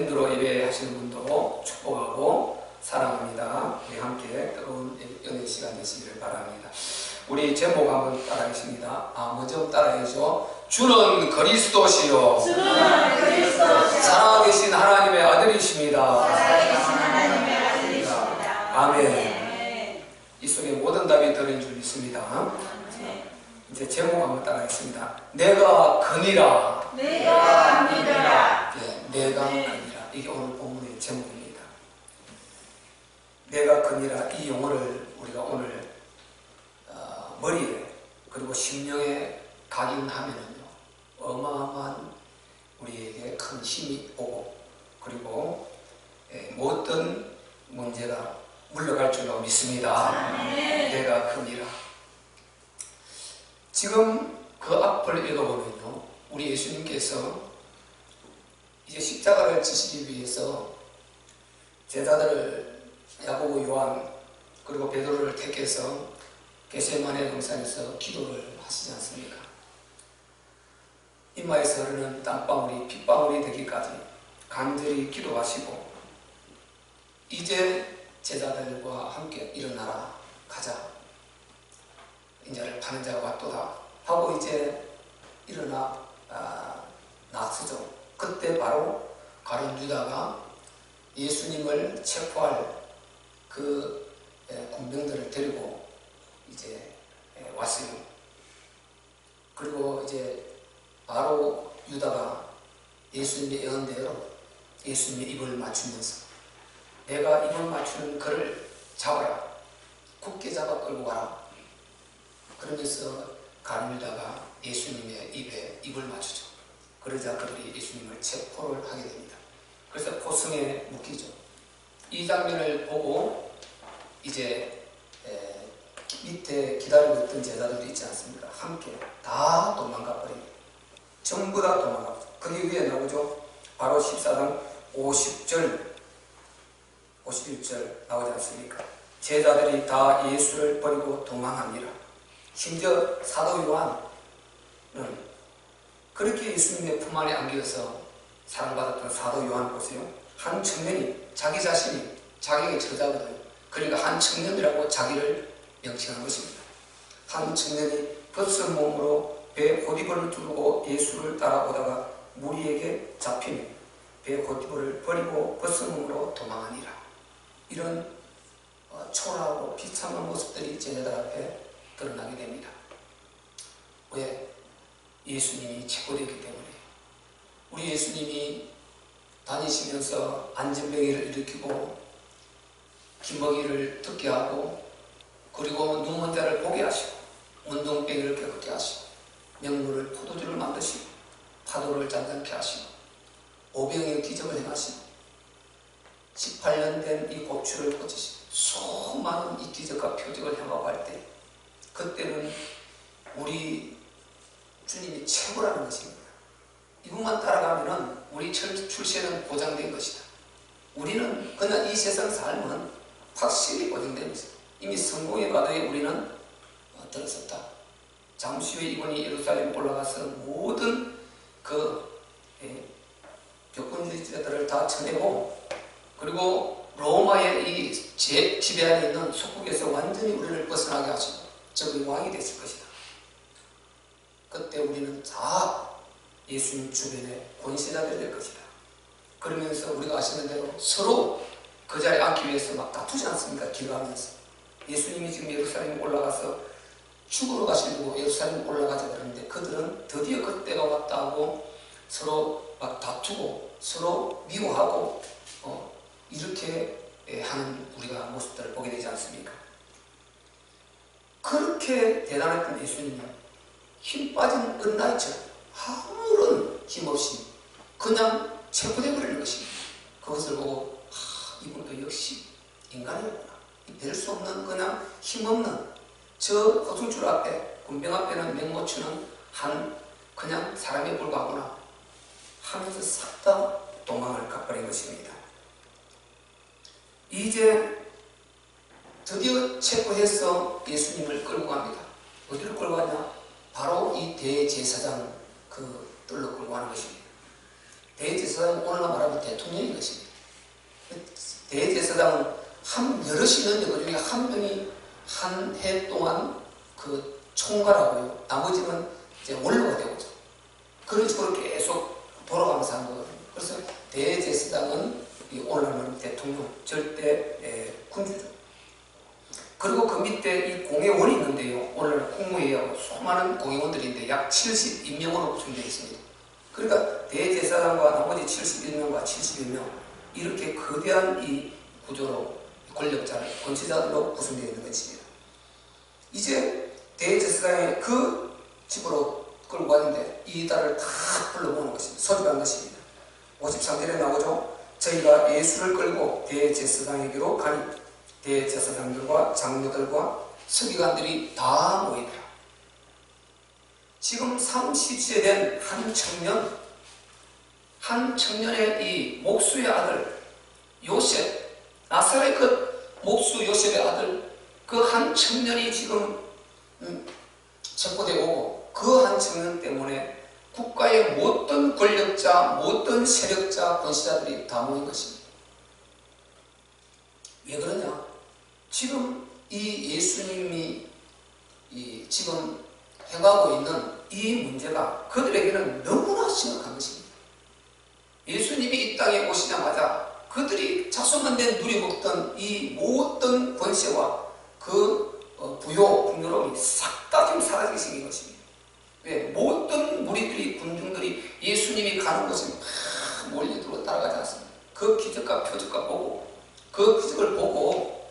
핸드로 예배하시는 분도 축복하고 사랑합니다. 우리 함께 뜨거운 연애 시간 되시기를 바랍니다. 우리 제목 한번 따라하겠습니다. 먼저 따라해줘. 주는 그리스도시요 살아계신 하나님의 아들이십니다. 아멘. 이 속에 모든 답이 들어있는 줄 믿습니다. 이제 제목 한번 따라하겠습니다. 내가 그니라. 내가 그니라. 이게 오늘 본문의 제목입니다. 내가 그니라. 이 용어를 우리가 오늘 머리에 그리고 심령에 각인하면은요, 어마어마한 우리에게 큰 힘이 오고, 그리고 모든 문제가 물러갈 줄로 믿습니다. 내가 그니라. 지금 그 앞을 읽어보면요, 우리 예수님께서 이제 십자가를 지시기 위해서 제자들을 야고보, 요한 그리고 베드로를 택해서 겟세마네 동산에서 기도를 하시지 않습니까? 이마에서 흐르는 땀방울이 핏방울이 되기까지 간절히 기도하시고, 이제 제자들과 함께 일어나라, 가자, 인자를 파는 자가 왔도다 하고 이제 일어나 나서죠. 그때 바로 가룟 유다가 예수님을 체포할 그 군병들을 데리고 이제 왔어요. 그리고 이제 바로 유다가 예수님의 예언대로 예수님의 입을 맞추면서 내가 입을 맞추는 그를 잡아라, 굳게 잡아 끌고 가라. 그러면서 가룟 유다가 예수님의 입에 입을 맞추죠. 그러자 그들이 예수님을 체포를 하게 됩니다. 그래서 포승에 묶이죠. 이 장면을 보고 이제 밑에 기다리고 있던 제자들이 있지 않습니까? 함께 다 도망가 버립니다. 전부 다 도망가. 그게 위에 나오죠. 바로 14장 50절 51절 나오지 않습니까? 제자들이 다 예수를 버리고 도망합니다. 심지어 사도 요한은 그렇게 예수님의 품 안에 안겨서 사랑받았던 사도 요한 보세요. 한 청년이 자기 자신이 자기의 저자거든요. 그러니까 한 청년이라고 자기를 명칭한 것입니다. 한 청년이 벗은 몸으로 배 고디벌을 두르고 예수를 따라오다가 무리에게 잡히며 배 고디벌을 버리고 벗은 몸으로 도망하니라. 이런 초라하고 비참한 모습들이 제자들 앞에 드러나게 됩니다. 왜? 예수님이 체포되기 때문에. 우리 예수님이 다니시면서 안진뱅이를 일으키고 기먹이를 듣게 하고, 그리고 눈먼 자를 보게 하시고, 운동뱅이를 깨끗게 하시고, 명물을 포도주를 만드시고, 파도를 잔잔케 하시고, 오병이의 기적을 행하시고, 18년 된 이 고추를 고치시고, 수많은 이 기적과 표적을 행하고 때, 그때는 우리 주님이 최고라는 것입니다. 이분만 따라가면은 우리 출세는 보장된 것이다. 우리는 그냥 이 세상 삶은 확실히 보장된 것이다. 이미 성공의 바다에 우리는 들어섰다. 잠시 후에 이분이 예루살렘 올라가서 모든 그 벽군지들을 다 쳐내고, 그리고 로마의 이 지배하에 있는 속국에서 완전히 우리를 벗어나게 하시고 적의 왕이 됐을 것이다. 그때 우리는 다 예수님 주변에 권세자들이 될 것이다. 그러면서 우리가 아시는 대로 서로 그 자리에 앉기 위해서 막 다투지 않습니까? 길가면서. 예수님이 지금 예루살렘에 올라가서 죽으러 가시려고 예루살렘에 올라가자 그러는데, 그들은 드디어 그때가 왔다고 서로 막 다투고 서로 미워하고 이렇게 하는 우리가 모습들을 보게 되지 않습니까? 그렇게 대단했던 예수님은 힘 빠진 은나이처럼 아무런 힘없이 그냥 체포되어 버리는 것입니다. 그것을 보고 이분도 역시 인간이구나. 될 수 없는 그냥 힘없는 저 고승줄 앞에, 군병 앞에는 맹모치는 한 그냥 사람에 불과하구나 하면서 싹 다 도망을 가버린 것입니다. 이제 드디어 체포해서 예수님을 끌고 갑니다. 어디를 끌고 가냐? 바로 이 대제사장 그 뜰로 끌고 가는 것입니다. 대제사장은 오늘날 말하면 대통령인 것입니다. 대제사장은 여럿이 있는데 그 중에 한 명이 한 해 동안 그 총괄하고요. 나머지는 이제 원로가 되고죠. 그런 식으로 계속 돌아가면서 한 거거든요. 그래서 대제사장은 이 오늘날은 대통령, 절대 군주죠. 그리고 그 밑에 이 공회원이 있는데요. 오늘 국무회의하고 수많은 공회원들인데 약 72명으로 구성되어 있습니다. 그러니까 대제사장과 나머지 71명과 71명 이렇게 거대한 이 구조로 권력자들, 권치자들로 구성되어 있는 것입니다. 이제 대제사장의 그 집으로 끌고 갔는데 이달을 다 불러모으는 것입니다. 소집한 것입니다. 53절에 나오죠. 저희가 예수를 끌고 대제사장에게로 가니 대제사장들과 장로들과 서기관들이 다 모이더라. 지금 30세 된 한 청년의 이 목수의 아들 요셉, 나사렛 그 목수 요셉의 아들 그 한 청년이 지금 체포되어 오고 그 한 청년 때문에 국가의 모든 권력자, 모든 세력자, 권시자들이 다 모인 것입니다. 왜 그러냐? 지금 이 예수님이 지금 행하고 있는 이 문제가 그들에게는 너무나 심각한 것입니다. 예수님이 이 땅에 오시자마자 그들이 자손만대 누려먹던 이 모든 권세와 그 부요, 풍요로움이 싹 다 지금 사라지게 생긴 것입니다. 왜? 모든 무리들이, 군중들이 예수님이 가는 곳에 막 몰려들고 따라가지 않습니다. 그 기적과 표적과 보고 그 기적을 보고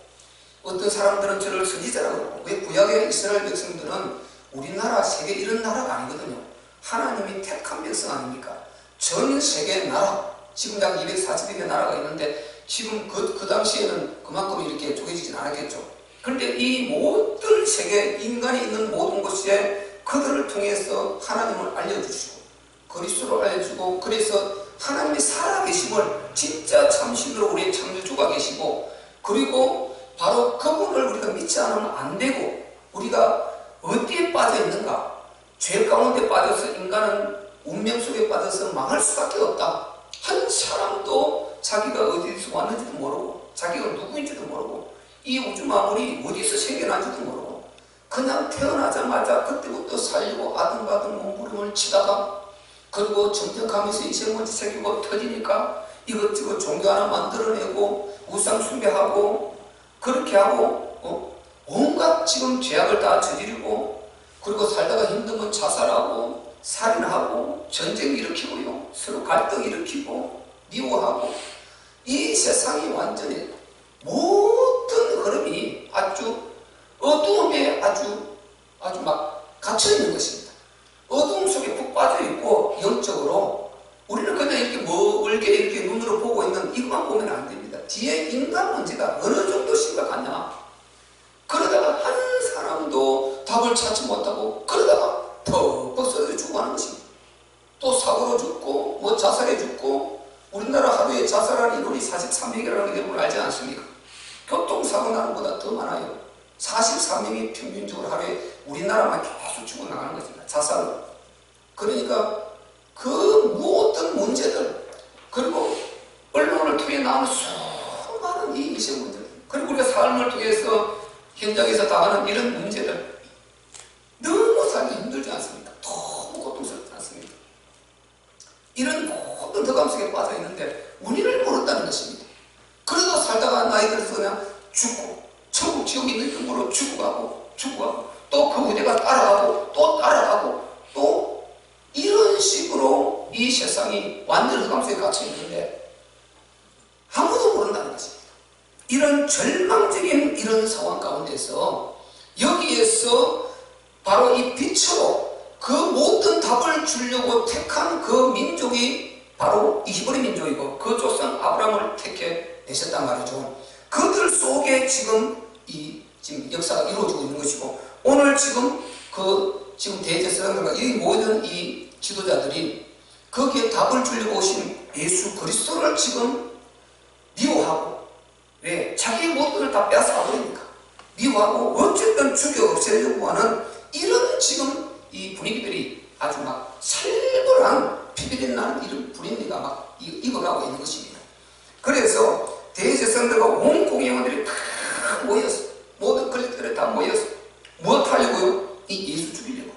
어떤 사람들은 저를 선지자라고 그러고 왜 구약의 이스라엘 백성들은 우리나라, 세계 이런 나라가 아니거든요. 하나님이 택한 백성 아닙니까? 전 세계 나라, 지금 약 240여 개 나라가 있는데 지금 그 당시에는 그만큼 이렇게 쪼개지진 않았겠죠. 그런데 이 모든 세계, 인간이 있는 모든 곳에 그들을 통해서 하나님을 알려주시고 그리스도를 알려주고 그래서 하나님의 살아계심을 진짜 참신으로 우리의 창조주가 계시고 그리고 바로 그분을 우리가 믿지 않으면 안 되고 우리가 어디에 빠져 있는가? 죄 가운데 빠져서 인간은 운명 속에 빠져서 망할 수밖에 없다. 한 사람도 자기가 어디서 왔는지도 모르고 자기가 누구인지도 모르고 이 우주 만물이 어디서 생겨난지도 모르고 그냥 태어나자마자 그때부터 살려고 아등바등 몸부림을 치다가 그리고 점점 가면서 인생먼지 새기고 터지니까 이것저것 종교 하나 만들어내고 우상 숭배하고 그렇게 하고 온갖 지금 죄악을 다 저지르고 그리고 살다가 힘들면 자살하고 살인하고 전쟁 일으키고요 서로 갈등 일으키고 미워하고 이 세상이 완전히 모든 흐름이 아주 어두움에 아주 막 갇혀있는 것입니다. 어두움 속에 푹 빠져있고 영적으로 우리는 그냥 이렇게 멀게 이렇게 눈으로 보고 있는 이것만 보면 안 됩니다. 뒤에 인간 문제가 어느 정도 심각하냐. 그러다가 한 사람도 답을 찾지 못하고 그러다가 더 쓰러져 죽어가는 것입니다. 또 사고로 죽고 뭐 자살해 죽고 우리나라 하루에 자살하는 인원이 43명이라는 게 여러분 알지 않습니까? 교통사고 나는 것보다 더 많아요. 43명이 평균적으로 하루에 우리나라만 계속 죽어나가는 것입니다. 자살로. 그러니까 그 모든 문제들 그리고 언론을 통해 나오는 수많은 이 인생 문제들 그리고 우리가 삶을 통해서 현장에서 당하는 이런 문제들 너무 살기 힘들지 않습니까? 너무 고통스럽지 않습니까? 이런 모든 덕감 속에 빠져있는데 우리를 모른다는 것입니다. 그러다 살다가 나이 들어서 그냥 죽고 천국 지옥이 있는 줄 모르고 죽어가고 또 그 후대가 따라가고 또 따라가고 또 이런 식으로 이 세상이 완전 흑암 속에 갇혀있는데 아무도 모른다는 것입니다. 이런 절망적인 이런 상황 가운데서 여기에서 바로 이 빛으로 그 모든 답을 주려고 택한 그 민족이 바로 이 히브리 민족이고 그 조상 아브라함을 택해 내셨단 말이죠. 그들 속에 지금 지금 역사가 이루어지고 있는 것이고 오늘 지금 지금 대제사장들과 이 모든 이 지도자들이 거기에 답을 주려고 오신 예수 그리스도를 지금 미워하고 왜? 자기의 모든 것을 다 빼앗아버리니까 미워하고 어쨌든 죽여 없애려고 하는 이런 지금 이 분위기들이 아주 막 살벌한 피비린 나는 이런 분위기가 막 익어가고 있는 것입니다. 그래서 대제사장들과 온 공회원들이 다 모였어. 모든 권력들이 다 모였어. 무엇 하려고요? 이 예수 죽이려고.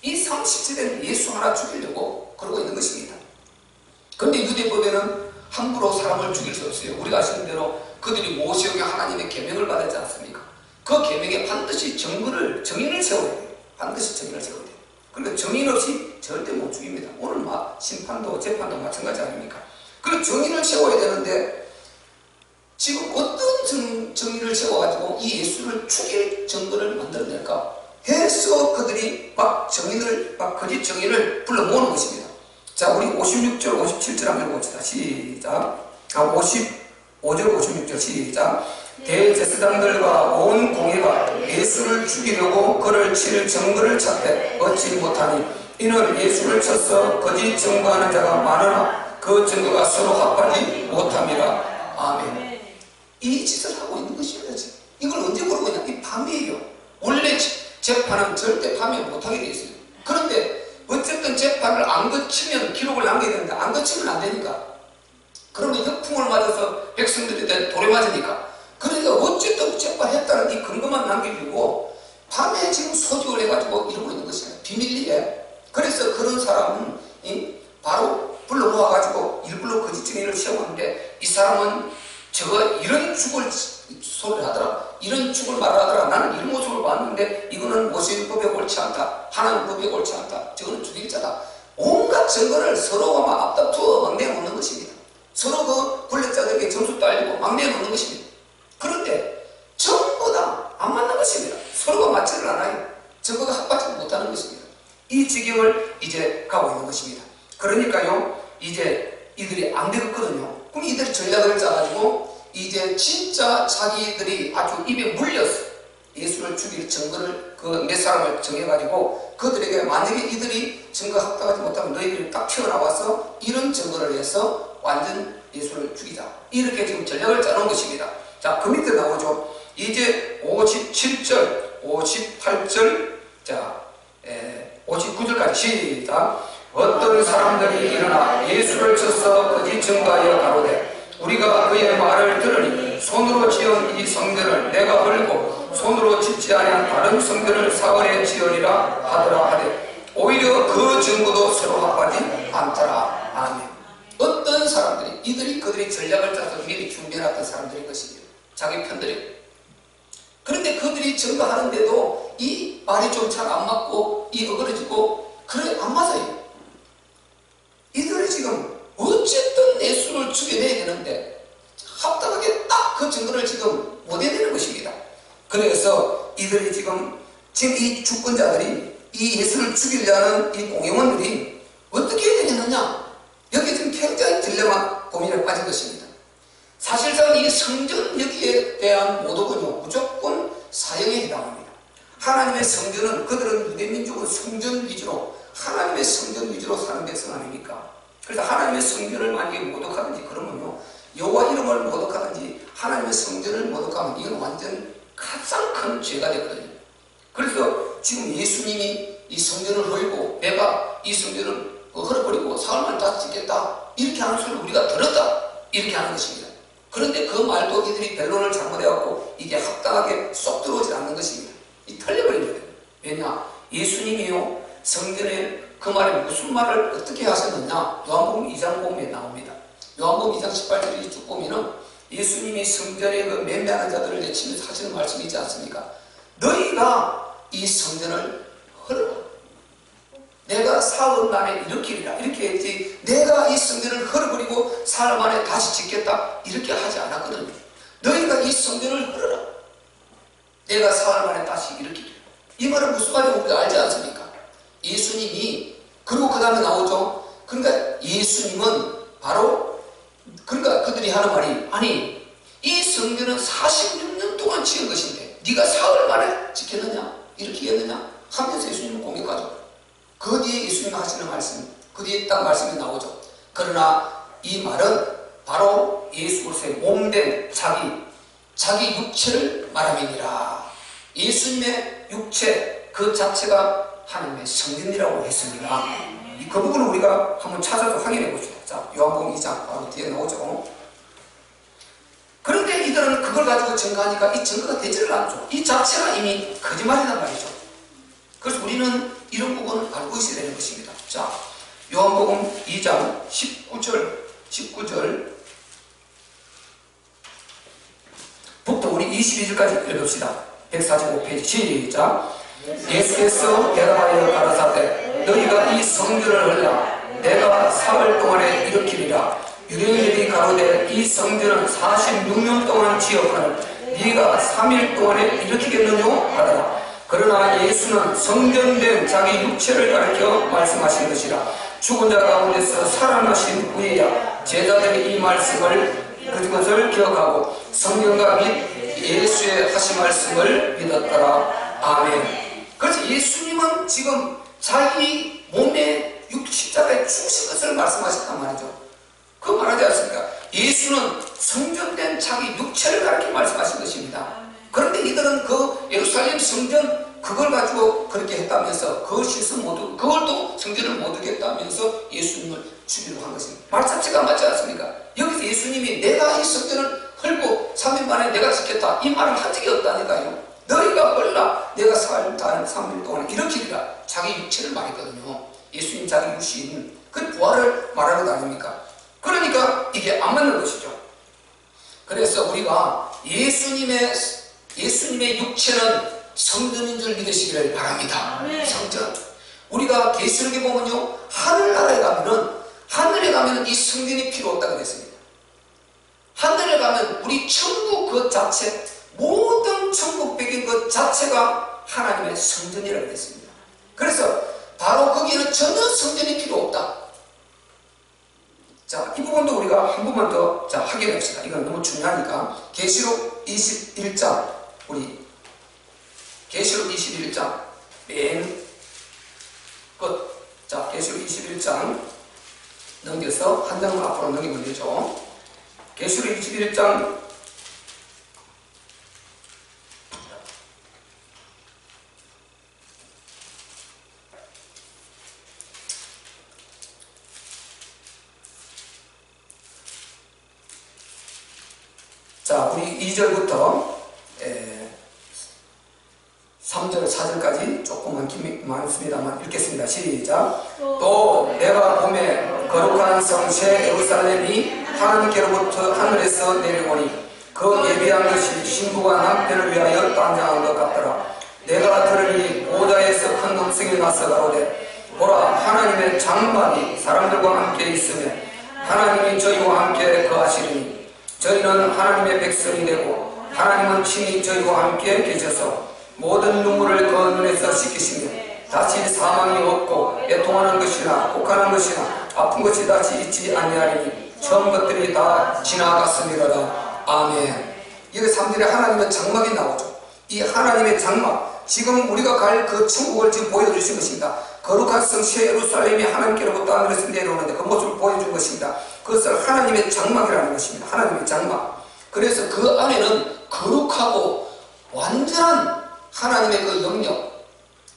이 삼십세대는 예수 하나 죽이려고 그러고 있는 것입니다. 그런데 유대법에는 함부로 사람을 죽일 수 없어요. 우리가 아시는 대로 그들이 모세에게 하나님의 계명을 받았지 않습니까? 그 계명에 반드시 정인을 세워야 돼요. 반드시 정인을 세워야 돼요. 그러니까 정인 없이 절대 못 죽입니다. 오늘 심판도 재판도 마찬가지 아닙니까? 그리고 정인을 세워야 되는데 지금 어떤 정인을 세워가지고 이 예수를 죽일 증거를 만들어낼까 해서 그들이 막 거짓 정인을 불러 모으는 것입니다. 자, 우리 56절 57절 한번 읽어봅시다. 시작. 55절 56절 시작. 대제사장들과 온 공회가 예수를 죽이려고 그를 칠 증거를 찾되 얻지 못하니 이는 예수를 쳐서 거짓 증거하는 자가 많으나 그 증거가 서로 합하지 못함이라. 아멘. 이 짓을 하고 있는 것입니다. 이걸 언제 그러고 있냐? 이 밤이에요. 원래 재판은 절대 밤에 못하게 되어 있어요. 그런데 어쨌든 재판을 안 거치면 기록을 남겨야 되는데 안 거치면 안 되니까. 그러면 역풍을 맞아서 백성들이 돌에 맞으니까. 그러니까 어쨌든 재판했다는 이 근거만 남기려고 밤에 지금 소집을 해가지고 이러고 있는 것이에요. 비밀리에. 그래서 그런 사람은 바로 불러 모아가지고 일부러 거짓 증인을 세우는데 이 사람은 이런 죽을 소리를 하더라. 이런 죽을 말하더라. 나는 이런 모습을 봤는데 이거는 모세율법에 옳지 않다. 하나님 법에 옳지 않다. 저거는 죽일 자다. 온갖 증거를 서로가 막 앞다투어 막 내놓는 것입니다. 서로 그 권력자들에게 점수 따지고 막 내놓는 것입니다. 그런데 전부 다 안 맞는 것입니다. 서로가 맞지를 않아요. 증거가 합받지 못하는 것입니다. 이 지경을 이제 가고 있는 것입니다. 그러니까요, 이제 이들이 안 되겠거든요. 그럼 이들이 전략을 짜가지고 이제 진짜 자기들이 아주 입에 물렸어. 예수를 죽일 증거를 그 몇 사람을 정해가지고 그들에게 만약에 이들이 증거 합당하지 못하면 너희들이 딱 튀어나와서 이런 증거를 해서 완전 예수를 죽이자. 이렇게 지금 전략을 짜놓은 것입니다. 자, 그 밑에 나오죠. 이제 57절, 58절, 자, 59절까지 시작. 어떤 사람들이 일어나 예수를 쳐서 거짓 증거하여 가로되 우리가 그의 말을 들으니 손으로 지은 이 성전을 내가 벌고 손으로 짓지 아니한 다른 성전을 사흘에 지으리라 하더라 하되 오히려 그 증거도 서로 합하지 않더라. 아멘. 어떤 사람들이 그들이 전략을 짜서 미리 준비해놨던 사람들인 것입니다. 자기 편들이. 그런데 그들이 증거하는데도 이 말이 좀 잘 안 맞고 이 어그러지고 그래 안 맞아요. 이들이 지금 어쨌든 예수를 죽여내야 되는데 합당하게 딱 그 증거를 지금 못 해내는 것입니다. 그래서 이들이 지금 이 주권자들이 이 예수를 죽이려는 이 공회원들이 어떻게 해야 되겠느냐? 여기 지금 굉장히 딜레마 고민에 빠진 것입니다. 사실상 이 성전 여기에 대한 모독은요 무조건 사형에 해당합니다. 하나님의 성전은 그들은 유대민족은 성전 위주로 하나님의 성전 위주로 사는 백성 아닙니까? 그래서 하나님의 성전을 만약에 모독하든지 그러면요 여호와 이름을 모독하든지 하나님의 성전을 모독하면 이건 완전 가장 큰 죄가 되거든요. 그래서 지금 예수님이 이 성전을 헐고 내가 이 성전을 헐어버리고 사흘 만에 다시 짓겠다 이렇게 하는 소리를 우리가 들었다 이렇게 하는 것입니다. 그런데 그 말도 이들이 변론을 잘못해갖고 이게 합당하게 쏙 들어오지 않는 것입니다. 이 털려버린 거예요. 왜냐? 예수님이요 성전에 그 말에 무슨 말을 어떻게 하셨느냐? 요한복음 2장 보면 나옵니다. 요한복음 2장 18절에 쭉 보면은 예수님이 성전에 그 맹매하는 자들을 내치면서 하시는 말씀이 있지 않습니까? 너희가 이 성전을 헐어라. 내가 사흘 만에 일으키리라. 이렇게 했지. 내가 이 성전을 헐어버리고 사흘 만에 다시 짓겠다. 이렇게 하지 않았거든요. 너희가 이 성전을 헐어라. 내가 사흘 만에 다시 일으키리라. 이 말은 무슨 말인지 우리가 알지 않습니까? 예수님이 그리고 그 다음에 나오죠. 그러니까 예수님은 바로 그러니까 그들이 하는 말이 아니 이 성전은 46년 동안 지은 것인데 네가 사흘 만에 짓겠느냐? 이렇게 했느냐? 하면서 예수님은 공격하죠. 그 뒤에 예수님이 하시는 말씀, 그 뒤에 딱 말씀이 나오죠. 그러나 이 말은 바로 예수 그리스도의 몸된 자기 육체를 말함이니라. 예수님의 육체 그 자체가 하나님의 성전이라고 했습니다. 그 부분을 우리가 한번 찾아서 확인해 봅시다. 자, 요한복음 2장 바로 뒤에 나오죠. 그런데 이들은 그걸 가지고 증거하니까 이 증거가 되지를 않죠. 이 자체가 이미 거짓말이란 말이죠. 그래서 우리는 이런 부분을 알고 있어야 되는 것입니다. 자, 요한복음 2장 19절 부터 우리 22절까지 읽읍시다. 145페이지 시작. 예수께서 대답하여 가라사대 너희가 이 성전을 헐라 내가 사흘 동안에 일으키리라. 유대인들이 가로되 이 성전은 46년 동안 지었거늘 네가 3일 동안에 일으키겠느냐 하더라. 그러나 예수는 성전된 자기 육체를 가리켜 말씀하신 것이라. 죽은 자 가운데서 살아나신 후에야 제자들이 이 말씀을 그것을 기억하고 성경과 및 예수의 하신 말씀을 믿었더라. 아멘. 그래서 예수님은 지금 자기 몸에 십자가에 죽으신 것을 말씀하셨단 말이죠. 그 말하지 않습니까? 예수는 성전된 자기 육체를 가리켜 말씀하신 것입니다. 그런데 이들은 그 예루살렘 성전 그걸 가지고 그렇게 했다면서 그걸 또 성전을 못 얻겠다면서 예수님을 죽이려고 한 것입니다. 말 자체가 맞지 않습니까? 여기서 예수님이 내가 이 성전을 헐고 3일 만에 내가 짓겠다 이 말을 한 적이 없다니까요. 너희가 헐라 내가 3일 동안 일으키리라. 자기 육체를 말했거든요. 예수님 자기 육신 그 부활을 말하는 거 아닙니까? 그러니까 이게 안 맞는 것이죠. 그래서 우리가 예수님의 육체는 성전인 줄 믿으시기를 바랍니다. 성전. 우리가 계시록에 보면요, 하늘에 가면은 이 성전이 필요 없다 그랬습니다. 하늘에 가면 우리 천국 그 자체, 모든 천국 배경 그 자체가 하나님의 성전이라고 그랬습니다. 그래서 바로 거기에는 전혀 성전이 필요 없다. 자, 이 부분도 우리가 한 번만 더 확인합시다. 이건 너무 중요하니까. 계시록 21장, 계시록 21장 맨 끝. 자, 계시록 21장 넘겨서 한 장만 앞으로 넘기면 되죠. 계시록 21장 자, 우리 2절부터 3절, 4절까지 조금만 많습니다만 읽겠습니다. 시작. 또 내가 봄에 거룩한 성 새 예루살렘이 하나님께로부터 하늘에서 내려오니 그 예비한 것이 신부가 남편을 위하여 단장한 것 같더라. 내가 들으니 보좌에서 큰 음성이 나서 가로되 보라 하나님의 장막이 사람들과 함께 있으며 하나님이 저희와 함께 거하시리니 저희는 하나님의 백성이 되고 하나님은 친히 저희와 함께 계셔서 모든 눈물을 그 눈에서 씻기시며 다시 사망이 없고 애통하는 것이나 혹하는 것이나 아픈 것이 다시 있지 아니하리니 처음 것들이 다 지나갔음이로다. 아멘. 여기 3절에 하나님의 장막이 나오죠. 이 하나님의 장막, 지금 우리가 갈 그 천국을 지금 보여주신 것입니다. 거룩한 성 새 예루살렘이 하나님께로부터 하늘에서 내려오는데 그 모습을 보여준 것입니다. 그것을 하나님의 장막이라는 것입니다. 하나님의 장막. 그래서 그 안에는 거룩하고 완전한 하나님의 그 영역,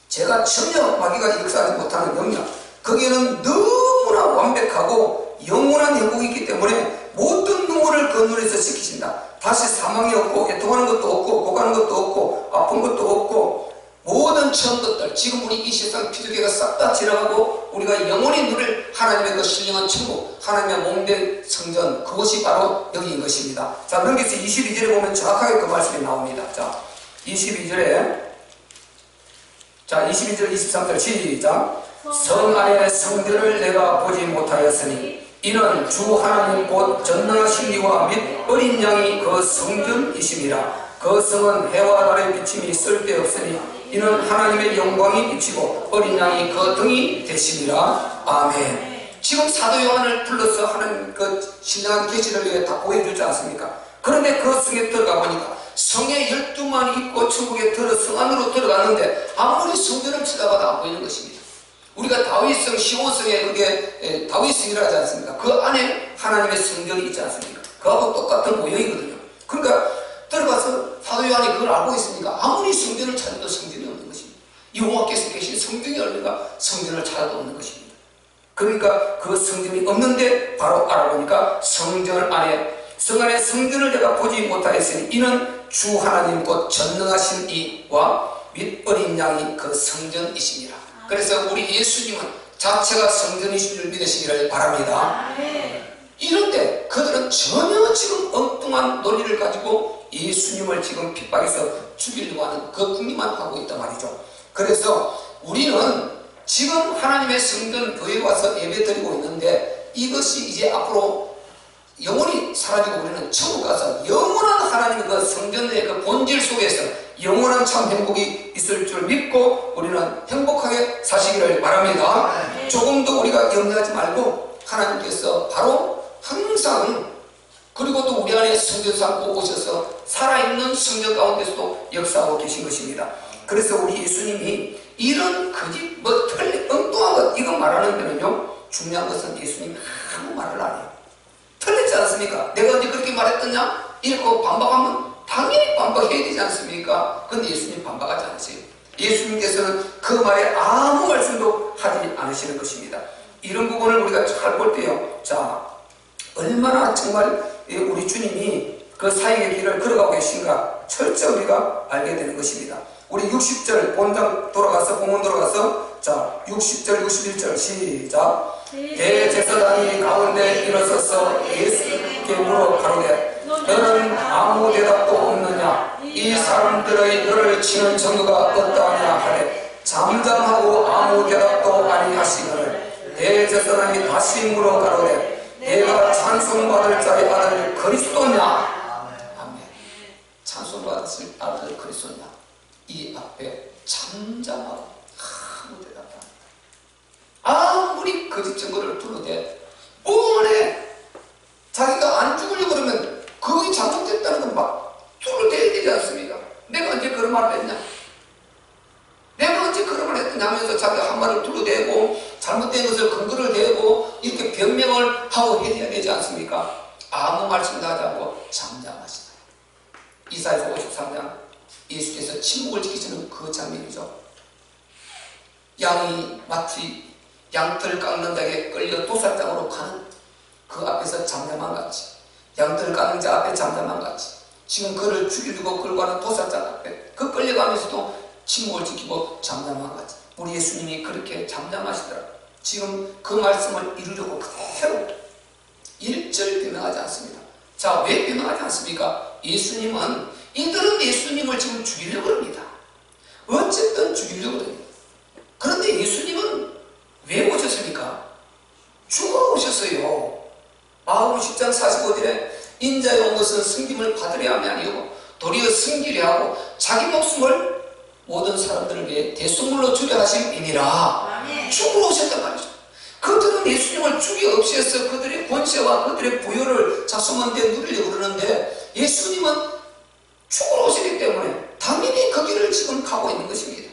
제가 전혀 마귀가 역사하지 못하는 영역, 거기에는 너무나 완벽하고 영원한 행복이 있기 때문에 모든 눈물을 그 눈에서 씻기신다. 다시 사망이 없고 애통하는 것도 없고 고가는 것도 없고 아픈 것도 없고 모든 처음 것들, 지금 우리 이 세상 피조개가 싹 다 지나가고 우리가 영원히 누릴 하나님의 그 신령한 천국, 하나님의 몸된 성전, 그것이 바로 여기인 것입니다. 자, 넘겨서 22절에 보면 정확하게 그 말씀이 나옵니다. 자, 22절에 22절 23절 시작. 성 안의 성전을 내가 보지 못하였으니 이는 주 하나님 곧 전능하신 이와 및 어린 양이 그 성전이심이라. 그 성은 해와 달의 비침이 쓸데없으니 이는 하나님의 영광이 비치고 어린 양이 그 등이 되심이라. 아멘. 지금 사도 요한을 불러서 하는 그 신령한 계시를 위해 다 보여주지 않습니까? 그런데 그 성에 들어가 보니까 성에 12만 있고 천국에 성 안으로 들어갔는데 아무리 성전을 쳐다봐도 안 보이는 것입니다. 우리가 다윗성, 시온성에 그게 다윗성이라 하지 않습니까? 그 안에 하나님의 성전이 있지 않습니까? 그하고 똑같은 모형이거든요. 그러니까 들어가서 사도 요한이 그걸 알고 있으니까 아무리 성전을 찾아도 성전이 없는 것입니다. 여호와께서 계신 성전이 얼마가 성전을 찾아도 없는 것입니다. 그러니까 그 성전이 없는데 바로 알아보니까 성전 안에 성 안에 성전을 내가 보지 못하였으니 이는 주 하나님 곧 전능하신 이와 및 어린 양이 그 성전이시니라. 그래서 우리 예수님은 자체가 성전이신 줄 믿으시기를 바랍니다. 이런데 그들은 전혀 지금 엉뚱한 논리를 가지고 예수님을 지금 핍박해서 죽이려고 하는 그 궁리만 하고 있단 말이죠. 그래서 우리는 지금 하나님의 성전 교회에 와서 예배 드리고 있는데 이것이 이제 앞으로 영원히 사라지고 우리는 천국 가서 영원한 하나님의 그 성전의 그 본질 속에서 영원한 참 행복이 있을 줄 믿고 우리는 행복하게 사시기를 바랍니다. 조금도 우리가 염려하지 말고 하나님께서 바로 항상 그리고 또 우리 안에 성전 삼고 오셔서 살아있는 성전 가운데서도 역사하고 계신 것입니다. 그래서 우리 예수님이 이런 거짓 틀린 엉뚱한 것 이거 말하는 데는요, 중요한 것은 예수님이 아무 말을 안 해요. 틀리지 않습니까? 내가 언제 그렇게 말했더냐? 이렇게 반박하면 당연히 반박해야 되지 않습니까? 그런데 예수님 반박하지 않으세요. 예수님께서는 그 말에 아무 말씀도 하지 않으시는 것입니다. 이런 부분을 우리가 잘 볼 때요, 자, 얼마나 정말 우리 주님이 그 사역의 길을 걸어가고 계신가 철저히 우리가 알게 되는 것입니다. 우리 60절 본문 돌아가서 자 60절 61절 시작. 대제사장이 가운데 일어서서 예수께 물어 가로되 너는 아무 대답도 없느냐? 이 사람들의 너를 치는 정도가 어떠하냐 하되 잠잠하고 아무 대답도 아니하시거늘 대제사장이 다시 물어 가로되 내가 찬송받을 자의 아들 그리스도냐? 아멘. 찬송받을 아들 그리스도냐? 이 앞에 잠잠하고 아무 대답 안 해. 아무리 거짓 증거를 둘러대 뻔해. 자기가 안 죽으려고 그러면 그게 잘못됐다는 건 막 둘러대야 되지 않습니까? 내가 언제 그런 말을 했냐? 내가 언제 그런 말을 했느냐 하면서 자기가 한 말을 둘러대고 잘못된 것을 근거를 대고 이렇게 변명을 하고 해야 되지 않습니까? 아무 말씀도 하지 않고 잠잠하시다. 이사야서 53장 예수께서 침묵을 지키시는 그 장면이죠. 양이 마치 양털 깎는 자에게 끌려 도살장으로 가는 그 앞에서 잠잠한 같이, 양털 깎는 자 앞에 잠잠한 같이, 지금 그를 죽이려고 끌고 가는 도살장 앞에 그 끌려가면서도 침묵을 지키고 잠잠한 같이 우리 예수님이 그렇게 잠잠하시더라. 지금 그 말씀을 이루려고 그대로 1절 변명하지 않습니다. 자, 왜 변명하지 않습니까? 예수님은 이들은 예수님을 지금 죽이려고 합니다. 어쨌든 죽이려고 합니다. 그런데 예수님은 왜 오셨습니까? 죽어 오셨어요. 마가복음 10장 45절에 인자에 온 것은 승김을 받으려 함이 아니고 도리어 승기려 하고 자기 목숨을 모든 사람들을 위해 대속물로 주려 하심이니라. 죽으러 오셨단 말이죠. 그들은 예수님을 죽이 없이 해서 그들의 권세와 그들의 부여를 자수문대 누리려고 그러는데 예수님은 죽으러 오시기 때문에 당연히 그 길을 지금 가고 있는 것입니다.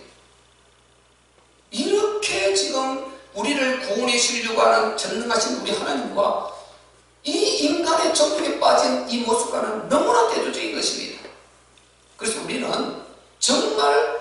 이렇게 지금 우리를 구원해 주시려고 하는 전능하신 우리 하나님과 이 인간의 정욕에 빠진 이 모습과는 너무나 대조적인 것입니다. 그래서 우리는 정말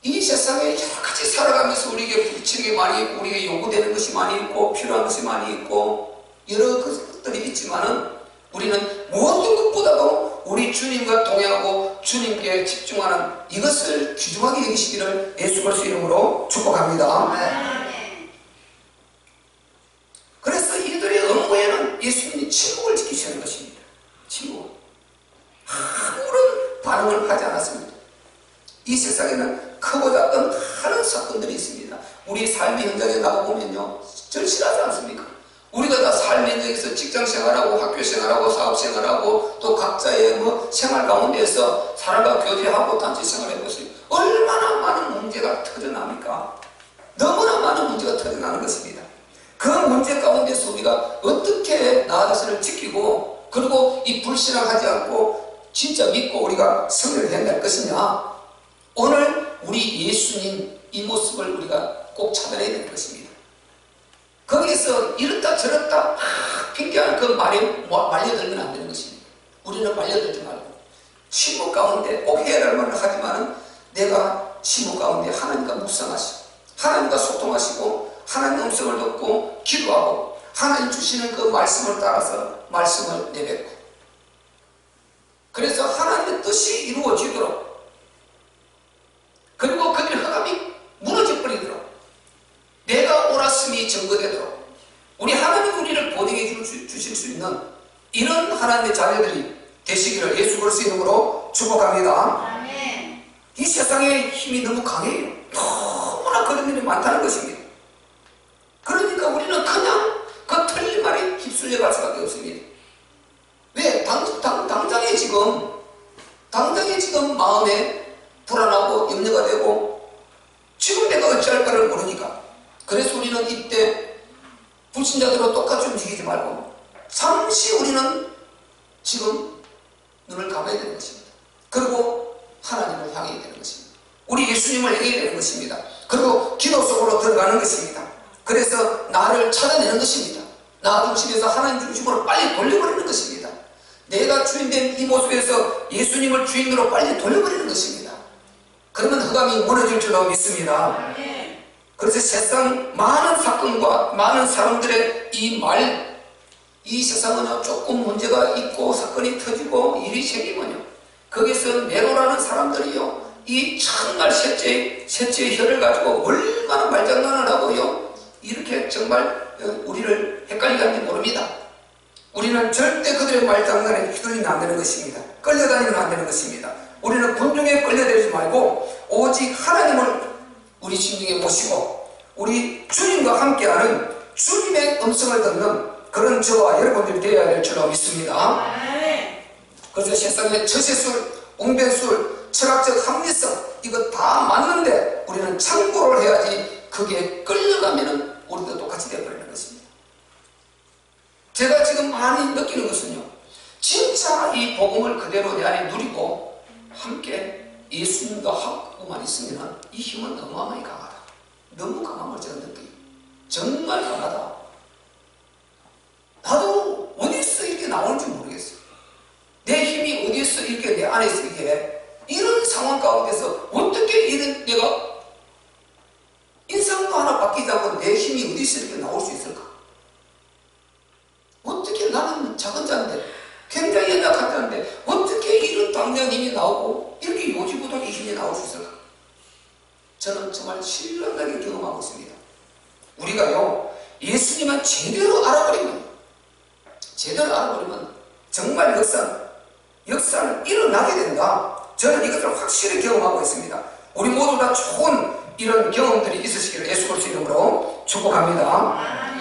이 세상에 여러 가지 살아가면서 우리에게 부딪히는 게 많이 있고 우리에게 요구되는 것이 많이 있고 필요한 것이 많이 있고 여러 것들이 있지만은 우리는 무엇도 것보다도 우리 주님과 동행하고 주님께 집중하는 이것을 귀중하게 여기시기를 예수 그리스도 이름으로 축복합니다. 그래서 이들의 업무에는 예수님이 침묵을 지키시는 것입니다. 침묵. 아무런 반응을 하지 않았습니다. 이 세상에는 크고 작은 많은 사건들이 있습니다. 우리 삶의 현장에 나가보면요, 절실하지 않습니까? 우리가 다 삶의 현장에서 직장 생활하고 학교 생활하고 사업 생활하고 또 각자의 생활 가운데서 사람과 교제하고 단체 생활하는 것이 얼마나 많은 문제가 터져납니까? 너무나 많은 문제가 터져나는 것입니다. 그 문제 가운데서 우리가 어떻게 나 자신을 지키고 그리고 이 불신앙하지 않고 진짜 믿고 우리가 성령을 해낼 것이냐? 오늘 우리 예수님 이 모습을 우리가 꼭 찾아내야 되는 것입니다. 거기에서 이렇다 저렇다 핑계하는 그 말에 말려들면 안 되는 것입니다. 우리는 말려들지 말고 침묵 가운데 꼭 해야 할 말을 하지만은 내가 침묵 가운데 하나님과 묵상하시고 하나님과 소통하시고 하나님 음성을 듣고 기도하고 하나님 주시는 그 말씀을 따라서 말씀을 내뱉고 그래서 하나님 뜻이 이루어지도록, 그리고 그들의 흑암이 무너져 버리도록, 내가 옳았음이 증거되도록 우리 하나님 우리를 보증해 주실 수 있는 이런 하나님의 자녀들이 되시기를 예수 그리스도의 이름으로 축복합니다. 아멘. 이 세상에 힘이 너무 강해요. 너무나 그런 일이 많다는 것입니다. 그러니까 우리는 그냥 그 틀린 말에 휩쓸려 갈 수밖에 없습니다. 왜? 당장에 지금 마음에 불안하고 염려가 되고 지금 내가 어찌할 바를 모르니까. 그래서 우리는 이때 불신자들과 똑같이 움직이지 말고 잠시 우리는 지금 눈을 감아야 되는 것입니다. 그리고 하나님을 향해야 되는 것입니다. 우리 예수님을 향해야 되는 것입니다. 그리고 기도 속으로 들어가는 것입니다. 그래서 나를 찾아내는 것입니다. 나 중심에서 하나님 중심으로 빨리 돌려버리는 것입니다. 내가 주인된 이 모습에서 예수님을 주인으로 빨리 돌려버리는 것입니다. 그러면 흑암이 무너질 줄로 믿습니다. 그래서 세상 많은 사건과 많은 사람들의 이 세상은 조금 문제가 있고 사건이 터지고 일이 생기면요, 거기서 네로라는 사람들이요, 이 정말 셋째의 혀를 가지고 얼마나 말장난을 하고요, 이렇게 정말 우리를 헷갈리게 하는지 모릅니다. 우리는 절대 그들의 말장난에 휘둘리면 안 되는 것입니다. 끌려다니면 안 되는 것입니다. 우리는 군중에 끌려다니지 말고 오직 하나님을 우리 심령에 모시고 우리 주님과 함께하는 주님의 음성을 듣는 그런 저와 여러분들이 되어야 될 줄로 믿습니다. 그래서 세상에 처세술, 웅변술, 철학적 합리성 이거 다 맞는데 우리는 참고를 해야지 그게 끌려가면은 우리도 똑같이 되어버리는 것입니다. 제가 지금 많이 느끼는 것은요, 진짜 이 복음을 그대로 내 안에 누리고 함께 예수님과 하고만 있으면 이 힘은 어마어마하게 강하다. 너무 강한 걸 제가 느껴요. 정말 강하다. 나도 어디서 이렇게 나오는지 모르겠어요. 내 힘이 어디서 이렇게 내 안에서 이렇게 이런 상황 가운데서 어떻게 이런 내가 인상도 하나 바뀌자고 내 힘이 어디서 이렇게 나올 수 있을까? 어떻게 나는 작은 자인데 굉장히 연약한 자인데 어떻게 이런 당장 힘이 나오고 이렇게 요지부동의 힘이 나올 수 있을까? 저는 정말 신랄하게 경험하고 있습니다. 우리가요, 예수님을 제대로 알아버리면 정말 역사는 일어나게 된다. 저는 이것을 확실히 경험하고 있습니다. 우리 모두 다 좋은 이런 경험들이 있으시기를 예수 그리스도 이름으로 축복합니다.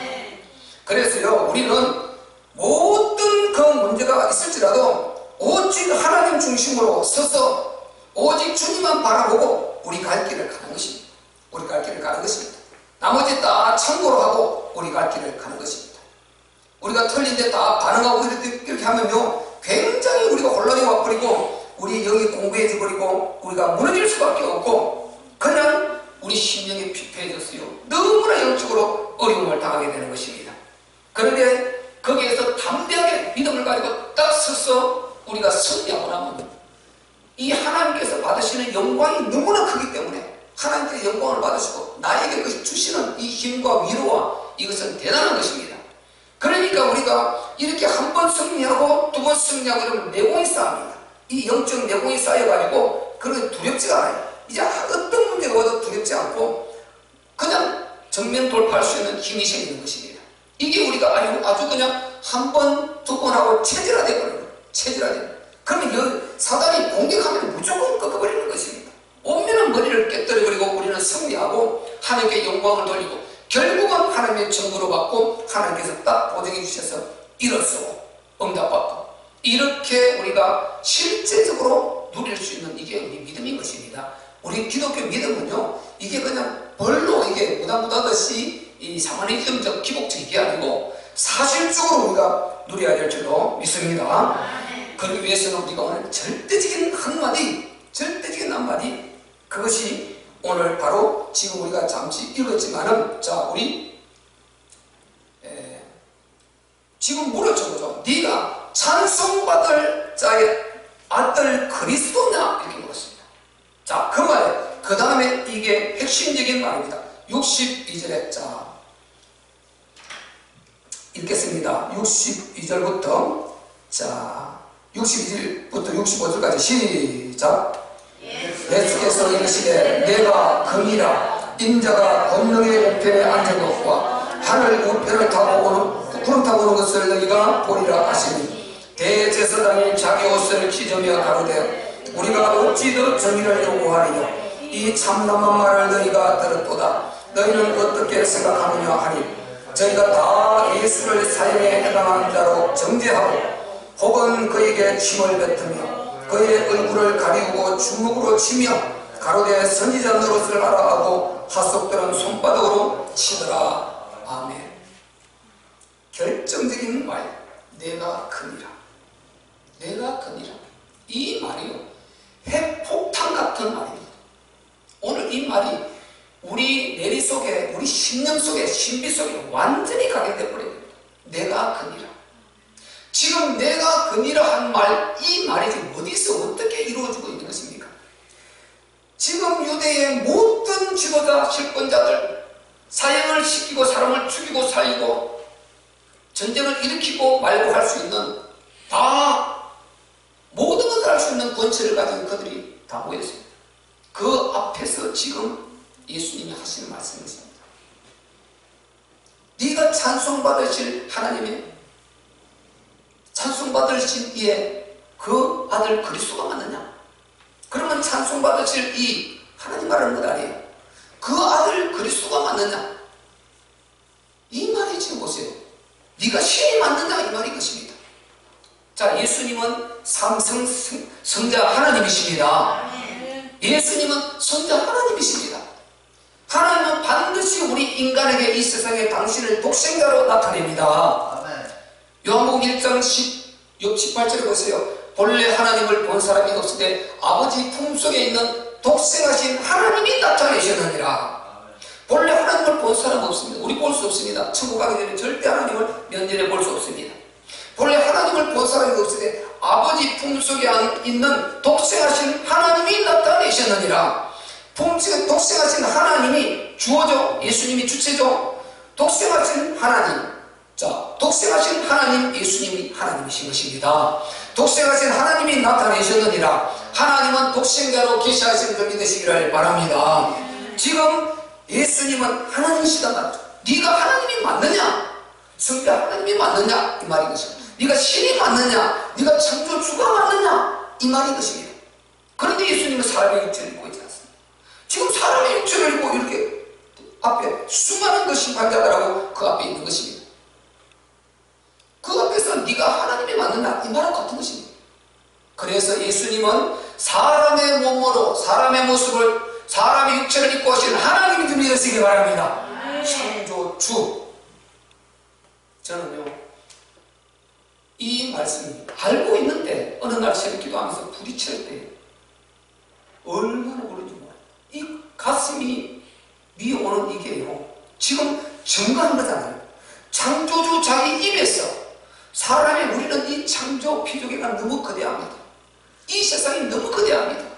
그래서요, 우리는 모든 그 문제가 있을지라도 오직 하나님 중심으로 서서 오직 주님만 바라보고 우리 갈 길을 가는 것입니다. 우리 갈 길을 가는 것입니다. 나머지 다 참고로 하고 우리 갈 길을 가는 것입니다. 우리가 틀린 데 다 반응하고 이렇게 하면요, 굉장히 우리가 혼란이 와버리고 우리 영이 공부해져 버리고 우리가 무너질 수밖에 없고 그냥 우리 심령이 피폐해졌어요. 너무나 영적으로 어려움을 당하게 되는 것입니다. 그런데 거기에서 담대하게 믿음을 가지고 딱 서서 우리가 승리하고 나면 이 하나님께서 받으시는 영광이 너무나 크기 때문에 하나님께서 영광을 받으시고 나에게 그 주시는 이 힘과 위로와 이것은 대단한 것입니다. 그러니까 우리가 이렇게 한 번 승리하고 두 번 승리하고 이러면 내공이 쌓입니다. 이 영적 내공이 쌓여가지고 그렇게 두렵지가 않아요. 이제 어떤 문제가 와도 두렵지 않고 그냥 정면 돌파할 수 있는 힘이 생기는 것입니다. 이게 우리가 아주 그냥 한 번, 두 번 하고 체질화되어버리는 거예요. 체질화되는. 그러면 사단이 공격하면 무조건 꺾어버리는 것입니다. 오면은 머리를 깨뜨려버리고 우리는 승리하고 하나님께 영광을 돌리고 결국은 하나님의 정보로 받고 하나님께서 딱 보증해 주셔서 일어서고 응답받고 이렇게 우리가 실제적으로 누릴 수 있는 이게 우리 믿음인 것입니다. 우리 기독교 믿음은요, 이게 그냥 벌로 이게 무당무다듯이 이 샤머니즘적 기복적 게 아니고 사실적으로 우리가 누려야 될 줄로 믿습니다. 그러기 위해서는 우리가 오늘 절대적인 한마디 그것이 오늘 바로 지금 우리가 잠시 읽었지만은 자 우리 지금 물었죠, 그죠? 네가 찬송받을 자의 아들 그리스도냐 이렇게 물었습니다. 자 그 말에 그 다음에 이게 핵심적인 말입니다. 62절에 자 읽겠습니다. 62절부터 자 62절부터 65절까지 시작. 예수께서 이르시되 내가 금이라 인자가 권능의 우편에 앉은 것과 하늘 우편을 타고 구름 타고 오는 것을 너희가 보리라 하시니 대제사장이 자기 옷을 찢으며 가로되 우리가 어찌 더 정의를 요구하리요 이 참담한 말을 너희가 들었도다. 너희는 어떻게 생각하느냐 하니 저희가 다 예수를 사형에 해당하는 자로 정죄하고 혹은 그에게 침을 뱉으며 그의 얼굴을 가리우고 주먹으로 치며 가로되 선지자 노릇을 하라 하고 하속들은 손바닥으로 치더라. 아멘. 결정적인 말, 내가 크니라. 내가 크니라. 이 말이요 핵폭탄 같은 말입니다. 오늘 이 말이 우리 내리 속에, 우리 신념 속에, 신비 속에 완전히 각인되어 버립니다. 내가 크니라. 지금 내가 그니라 한 말, 이 말이 지금 어디서 어떻게 이루어지고 있는 것입니까? 지금 유대의 모든 지도자, 실권자들, 사형을 시키고 사람을 죽이고 살리고 전쟁을 일으키고 말고 할 수 있는 다 모든 것을 할 수 있는 권세를 가진 그들이 다 모였습니다. 그 앞에서 지금 예수님이 하시는 말씀이 있습니다. 네가 찬송받으실 하나님의 찬송받으실 이에 그 아들 그리스도가 맞느냐? 그러면 찬송받으실 이 하나님 말하는 것 아니에요. 그 아들 그리스도가 맞느냐? 이 말이 지금 보세요. 네가 신이 맞느냐? 이 말이 것입니다. 자, 예수님은 성자 하나님이십니다. 예수님은 성자 하나님이십니다. 하나님은 반드시 우리 인간에게 이 세상에 당신을 독생자로 나타냅니다. 요한복음 1장 18절에 보세요. 본래 하나님을 본 사람이 없으되 아버지 품속에 있는 독생하신 하나님이 나타내셨느니라. 본래 하나님을 본 사람 없습니다. 우리 볼 수 없습니다. 천국 가기 전에 절대 하나님을 면전에 볼 수 없습니다. 본래 하나님을 본 사람이 없으되 아버지 품속에 있는 독생하신 하나님이 나타내셨느니라. 품속에 독생하신 하나님이 주어죠. 예수님이 주체죠. 독생하신 하나님. 자, 독생하신 하나님, 예수님이 하나님이신 것입니다. 독생하신 하나님이 나타내셨느니라. 하나님은 독생자로 계시하신 줄 믿으시기를 바랍니다. 지금 예수님은 하나님이시다 말이죠. 네가 하나님이 맞느냐? 성자 하나님이 맞느냐? 이 말인 것입니다. 네가 신이 맞느냐? 네가 창조주가 맞느냐? 이 말인 것입니다. 그런데 예수님은 사람의 육체를 입고 있지 않습니다. 지금 사람의 육체를 입고 이렇게 앞에 수많은 그 심판자들하고 그 앞에 있는 것입니다. 그 앞에서 네가 하나님이 맞느냐? 이 말은 같은 것입니다. 그래서 예수님은 사람의 몸으로 사람의 모습을 사람의 육체를 입고 하시는 하나님이 되시기 바랍니다. 창조주. 저는요 이 말씀 알고 있는데 어느 날 새벽 기도하면서 부딪힐 때 얼마나 그런지 몰라요. 이 가슴이 미오는 이게요 지금 증거한 거잖아요. 창조주 자기 입에서 사람의 우리는 이 창조 피조계가 너무 거대합니다. 이 세상이 너무 거대합니다.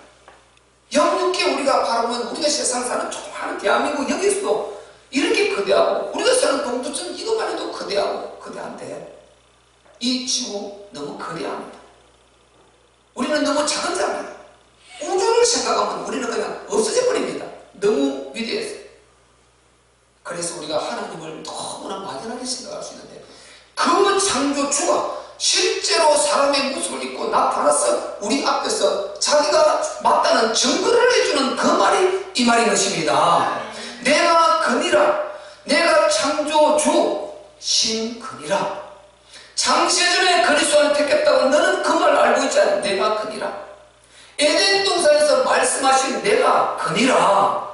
영육계 우리가 바라보면 우리가 세상 사는 조그마한 대한민국 여기서도 이렇게 거대하고 우리가 사는 동두천 이것만 해도 거대하고 거대한데 이 지구 너무 거대합니다. 우리는 너무 작은 자입니다. 우주를 생각하면 우리는 그냥 없어져 버립니다. 너무 위대해서. 그래서 우리가 하나님을 너무나 막연하게 생각할 수 있는데 그 창조주가 실제로 사람의 모습을 입고 나타나서 우리 앞에서 자기가 맞다는 증거를 해주는 그 말이 이 말인 것입니다. 내가 그니라. 내가 창조주 신그니라. 창세전에 그리스도를 택했다고 너는 그 말 알고 있잖아. 내가 그니라. 에덴 동산에서 말씀하신 내가 그니라.